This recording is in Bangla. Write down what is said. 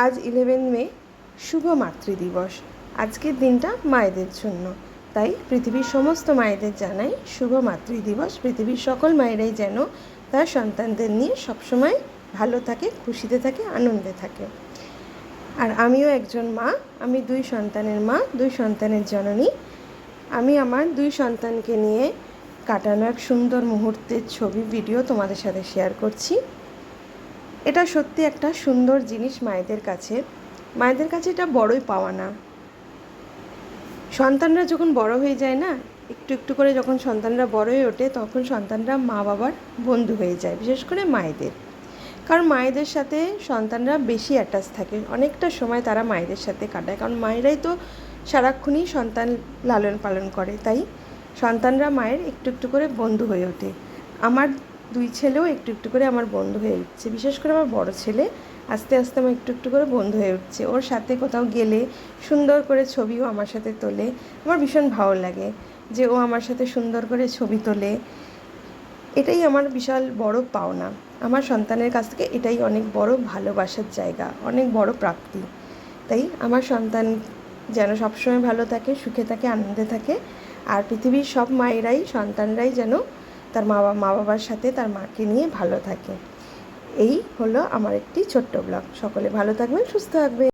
আজ 11 মে শুভ মাতৃদিবস। আজকের দিনটা মায়েদের জন্য, তাই পৃথিবীর সমস্ত মায়েদের জানাই শুভ মাতৃদিবস। পৃথিবীর সকল মায়েরাই যেন তার সন্তানদের নিয়ে সবসময় ভালো থাকে, খুশিতে থাকে, আনন্দে থাকে। আর আমিও একজন মা, আমি 2 সন্তানের মা, 2 সন্তানের জননী। আমি আমার 2 সন্তানকে নিয়ে কাটানো এক সুন্দর মুহূর্তের ছবি ভিডিও তোমাদের সাথে শেয়ার করছি। এটা সত্যি একটা সুন্দর জিনিস মায়েদের কাছে এটা বড়ই পাওয়া না। সন্তানরা যখন বড় হয়ে যায় না, একটু একটু করে যখন সন্তানরা বড় হয়ে ওঠে, তখন সন্তানরা মা বাবার বন্ধু হয়ে যায়, বিশেষ করে মায়েদের। কারণ মায়েদের সাথে সন্তানরা বেশি অ্যাটাচ থাকে, অনেকটা সময় তারা মায়েদের সাথে কাটায়, কারণ মায়েরাই তো সারাক্ষণই সন্তান লালন পালন করে। তাই সন্তানরা মায়ের একটু একটু করে বন্ধু হয়ে ওঠে। আমার 2 ছেলেও একটু একটু করে আমার বন্ধু হয়ে উঠছে, বিশেষ করে আমার বড় ছেলে আস্তে আস্তে আমার একটু একটু করে বন্ধু হয়ে উঠছে। ওর সাথে কোথাও গেলে সুন্দর করে ছবিও আমার সাথে তোলে। আমার ভীষণ ভালো লাগে যে ও আমার সাথে সুন্দর করে ছবি তোলে। এটাই আমার বিশাল বড় পাওনা। আমার সন্তানের কাছ থেকে এটাই অনেক বড় ভালোবাসার জায়গা, অনেক বড় প্রাপ্তি। তাই আমার সন্তান যেন সবসময় ভালো থাকে, সুখে থাকে, আনন্দে থাকে। আর পৃথিবীর সব মায়েরাই, সন্তানরাই যেন তার মা বাবার সাথে তার মাকে নিয়ে ভালো থাকে। এই হলো আমার একটি ছোট্ট ব্লগ। সকলে ভালো থাকবেন, সুস্থ থাকবেন।